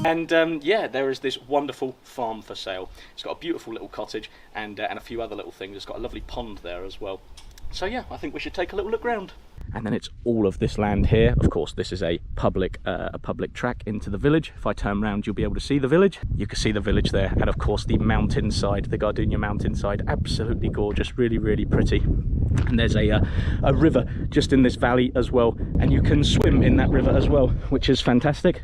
And yeah, there is this wonderful farm for sale. It's got a beautiful little cottage and a few other little things. It's got a lovely pond there as well. So yeah, I think we should take a little look round. And then it's all of this land here. Of course, this is a public track into the village. If I turn around, you'll be able to see the village. You can see the village there, and of course the mountainside, the Gardenia mountainside, absolutely gorgeous, really, really pretty. And there's a river just in this valley as well, and you can swim in that river as well, which is fantastic.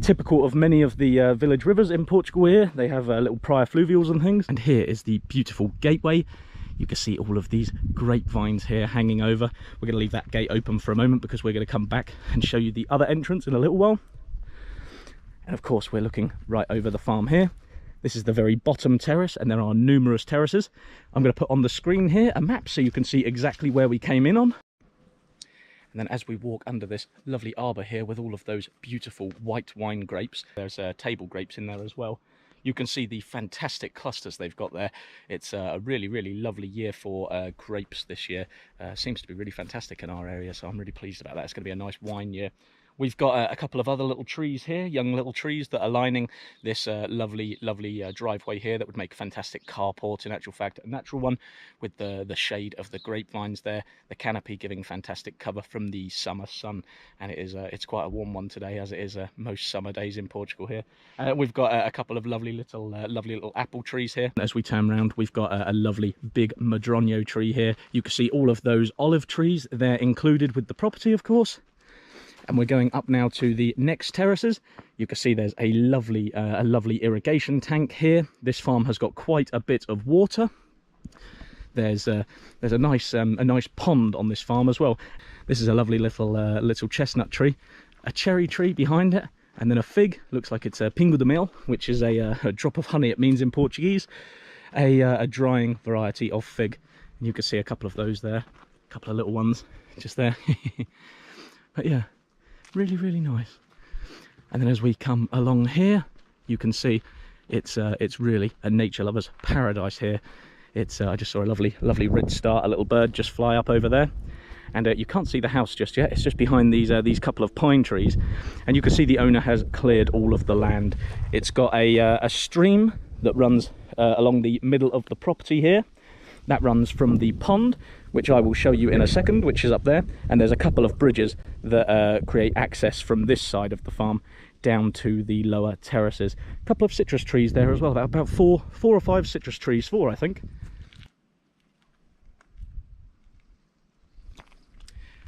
Typical of many of the village rivers in Portugal here. They have little prior fluvials and things. And here is the beautiful gateway. You can see all of these grapevines here hanging over. We're going to leave that gate open for a moment because we're going to come back and show you the other entrance in a little while. And of course, we're looking right over the farm here. This is the very bottom terrace, and there are numerous terraces. I'm going to put on the screen here a map so you can see exactly where we came in on. And then as we walk under this lovely arbour here with all of those beautiful white wine grapes, there's table grapes in there as well. You can see the fantastic clusters they've got there. It's a really, really lovely year for grapes this year. Seems to be really fantastic in our area, so I'm really pleased about that. It's going to be a nice wine year. We've got a couple of other little trees here, young little trees that are lining this lovely driveway here that would make a fantastic carport. In actual fact, a natural one with the shade of the grapevines there, the canopy giving fantastic cover from the summer sun. And it's quite a warm one today, as it is most summer days in Portugal here. We've got a couple of lovely little apple trees here. As we turn around, we've got a lovely big madroño tree here. You can see all of those olive trees. They're included with the property, of course. And we're going up now to the next terraces. You can see there's a lovely irrigation tank here. This farm has got quite a bit of water. There's a nice pond on this farm as well. This is a lovely little chestnut tree, a cherry tree behind it, and then a fig. Looks like it's a pingo de mel, which is a drop of honey, it means in Portuguese. A drying variety of fig. And you can see a couple of those there, a couple of little ones just there. But yeah, really, really nice. And then as we come along here, you can see it's really a nature lover's paradise here. I just saw a lovely red star, a little bird just fly up over there. And you can't see the house just yet. It's just behind these couple of pine trees, and you can see the owner has cleared all of the land. It's got a stream that runs along the middle of the property here. That runs from the pond, which I will show you in a second, which is up there. And there's a couple of bridges that create access from this side of the farm down to the lower terraces. A couple of citrus trees there as well, about four or five citrus trees, I think.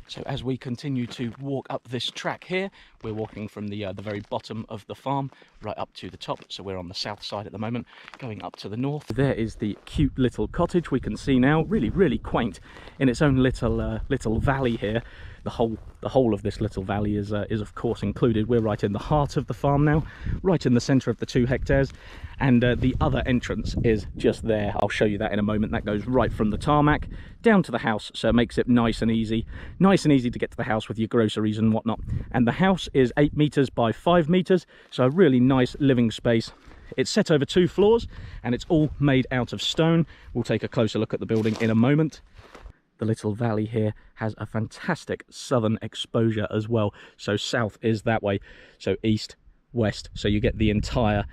So as we continue to walk up this track here, we're walking from the very bottom of the farm right up to the top. So we're on the south side at the moment, going up to the north. There is the cute little cottage we can see now, really, really quaint in its own little valley here. The whole of this little valley is of course included. We're right in the heart of the farm now, right in the centre of the 2 hectares, and the other entrance is just there. I'll show you that in a moment. That goes right from the tarmac down to the house, so it makes it nice and easy to get to the house with your groceries and whatnot. And the house is 8 meters by 5 meters, so a really nice living space. It's set over 2 floors and it's all made out of stone. We'll take a closer look at the building in a moment. The little valley here has a fantastic southern exposure as well. So south is that way, so east, west, so you get the entire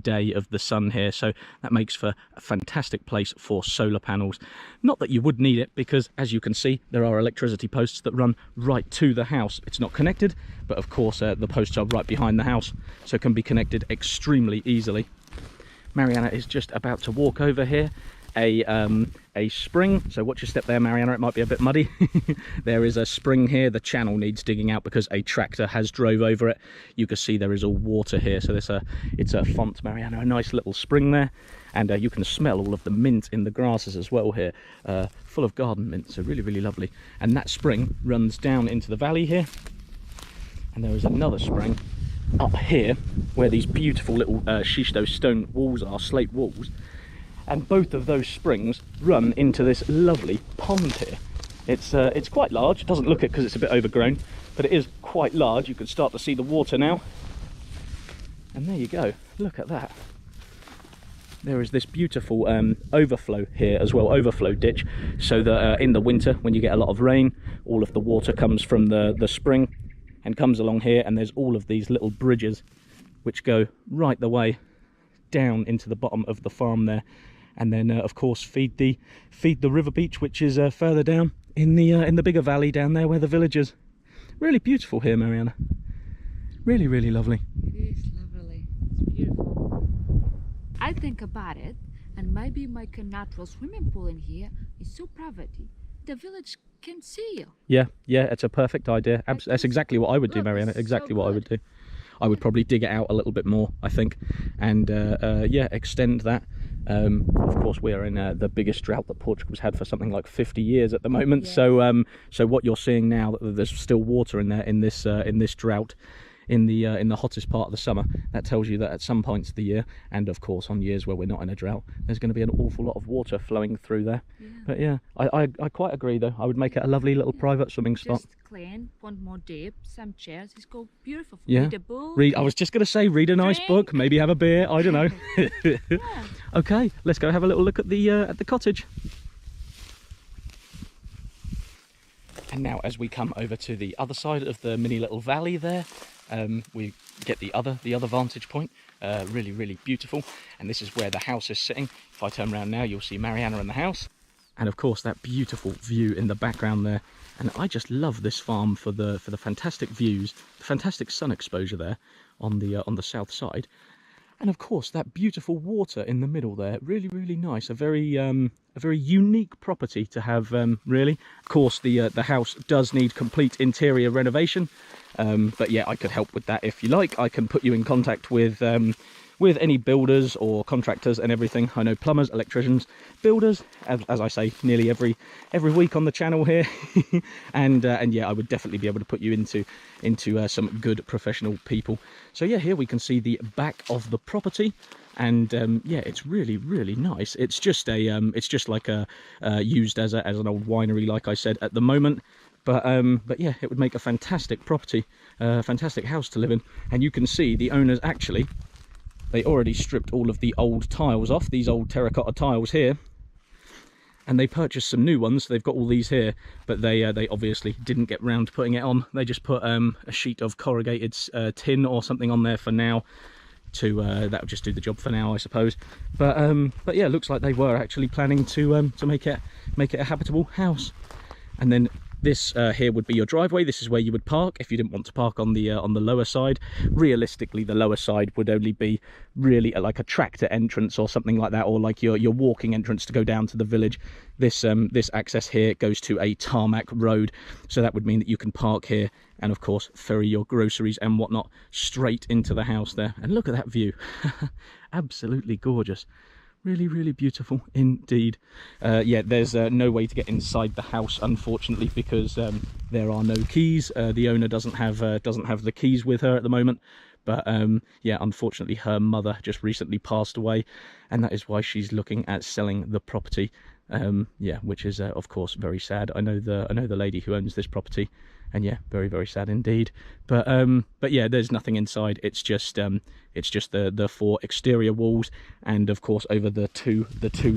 day of the sun here. So that makes for a fantastic place for solar panels. Not that you would need it, because as you can see, there are electricity posts that run right to the house. It's not connected, but of course the posts are right behind the house, so it can be connected extremely easily. Mariana is just about to walk over here. A spring, so watch your step there, Mariana, it might be a bit muddy. There is a spring here. The channel needs digging out because a tractor has drove over it. You can see there is all water here, so it's a font, Mariana, a nice little spring there. And you can smell all of the mint in the grasses as well here, full of garden mint, so really, really lovely. And that spring runs down into the valley here, and there is another spring up here where these beautiful little schisto stone walls are, slate walls. And both of those springs run into this lovely pond here. It's quite large. It doesn't look it because it's a bit overgrown, but it is quite large. You can start to see the water now. And there you go. Look at that. There is this beautiful overflow here as well, overflow ditch, so that in the winter, when you get a lot of rain, all of the water comes from the spring and comes along here, and there's all of these little bridges which go right the way down into the bottom of the farm there, and then of course feed the river beach, which is further down in the bigger valley down there where the village is. Really beautiful here, Mariana. Really, really lovely. It is lovely. It's beautiful. I think about it, and maybe make a natural swimming pool in here. It's so private. The village can see you. Yeah, it's a perfect idea. That's exactly what I would do, Mariana. Exactly what I would do. I would probably dig it out a little bit more, I think, and yeah, extend that. Of course, we're in the biggest drought that Portugal's had for something like 50 years at the moment. Yeah. So what you're seeing now, that there's still water in there in this drought, in the hottest part of the summer, that tells you that at some points of the year, and of course on years where we're not in a drought, there's going to be an awful lot of water flowing through there. Yeah. But yeah, I quite agree though. I would make it a lovely little private swimming spot. Just clean, one more dip, some chairs. It's go beautiful. Yeah. Read a book. I was just going to say, read a nice book, maybe have a beer. I don't know. Yeah. Okay, let's go have a little look at the cottage. And now, as we come over to the other side of the mini little valley there, we get the other vantage point. Really, really beautiful. And this is where the house is sitting. If I turn around now, you'll see Mariana and the house, and of course that beautiful view in the background there. And I just love this farm for the fantastic views, the fantastic sun exposure there on the south side, and of course that beautiful water in the middle there. Really, really nice. A very unique property to have. Really, of course the house does need complete interior renovation, but yeah, I could help with that if you like. I can put you in contact with any builders or contractors and everything. I know plumbers, electricians, builders, as I say nearly every week on the channel here. and yeah, I would definitely be able to put you into some good professional people. So yeah, here we can see the back of the property, and yeah, it's really, really nice. It's just like a used as an old winery, like I said, at the moment. But yeah, it would make a fantastic property, fantastic house to live in. And you can see the owners actually, they already stripped all of the old tiles off, these old terracotta tiles here, and they purchased some new ones. They've got all these here, but they obviously didn't get round to putting it on. They just put a sheet of corrugated tin or something on there for now. That would just do the job for now, I suppose. But yeah, it looks like they were actually planning to make it a habitable house. And then this here would be your driveway. This is where you would park if you didn't want to park on the lower side. Realistically, the lower side would only be really like a tractor entrance or something like that, or like your walking entrance to go down to the village. This access here goes to a tarmac road, so that would mean that you can park here and of course ferry your groceries and whatnot straight into the house there. And look at that view. Absolutely gorgeous. Really, really beautiful indeed. Yeah, there's no way to get inside the house, unfortunately, because there are no keys. The owner doesn't have the keys with her at the moment. But yeah, unfortunately, her mother just recently passed away, and that is why she's looking at selling the property. Yeah, which is of course very sad. I know the lady who owns this property, and yeah, very, very sad indeed. But yeah, there's nothing inside. It's just the 4 exterior walls, and of course over the two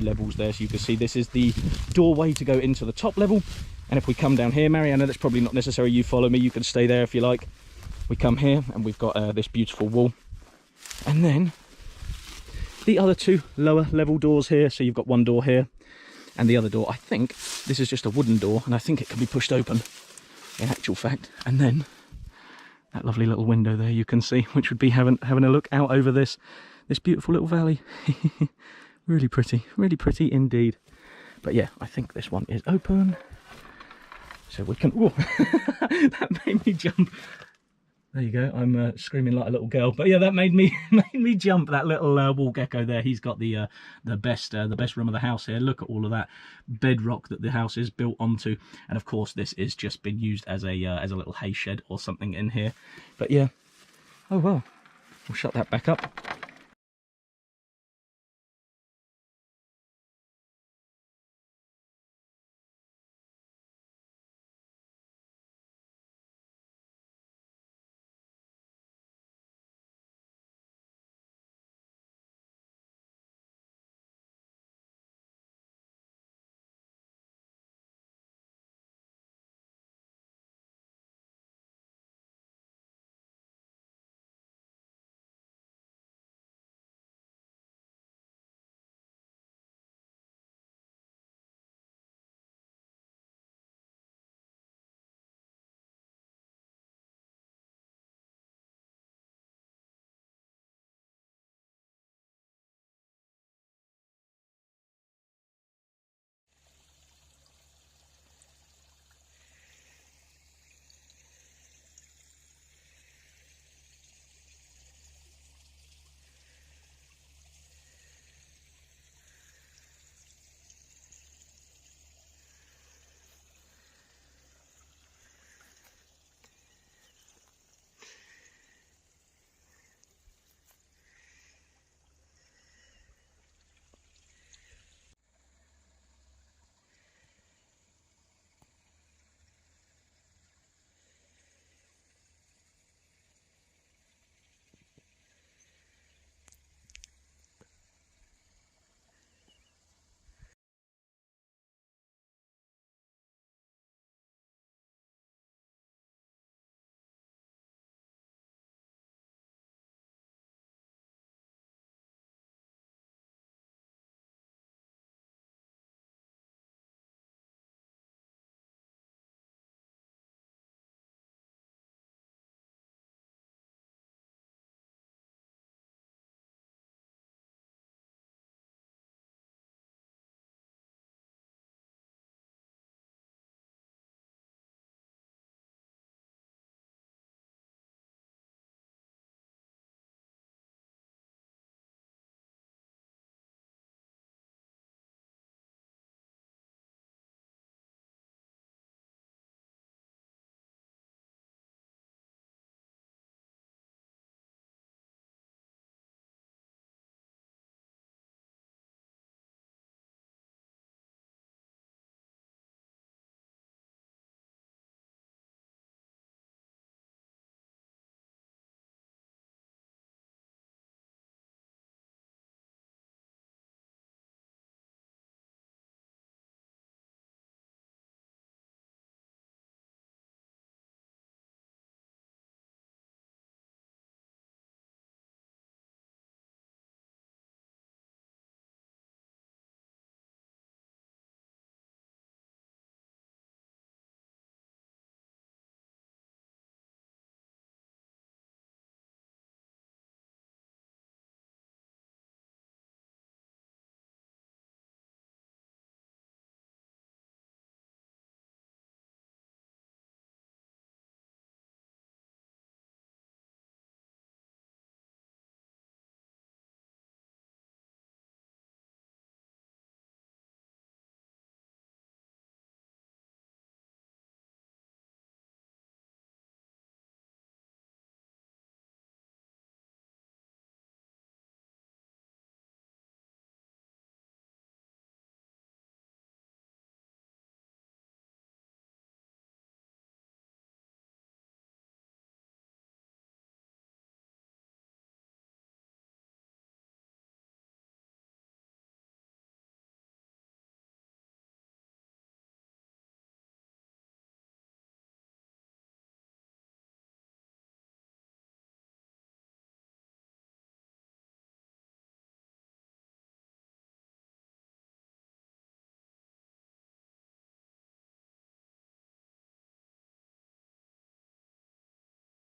levels there. So you can see this is the doorway to go into the top level. And if we come down here, Mariana, that's probably not necessary you follow me, you can stay there if you like. We come here and we've got this beautiful wall, and then the other 2 lower level doors here. So you've got one door here, and the other door, I think this is just a wooden door, and I think it can be pushed open in actual fact. And then that lovely little window there you can see, which would be having a look out over this beautiful little valley. Really pretty indeed. But yeah, I think this one is open, so we can. Whoa. That made me jump. There you go. I'm screaming like a little girl, but yeah, that made me jump. That little wall gecko there. He's got the best room of the house here. Look at all of that bedrock that the house is built onto, and of course this is just been used as a little hay shed or something in here. But yeah, oh well, we'll shut that back up.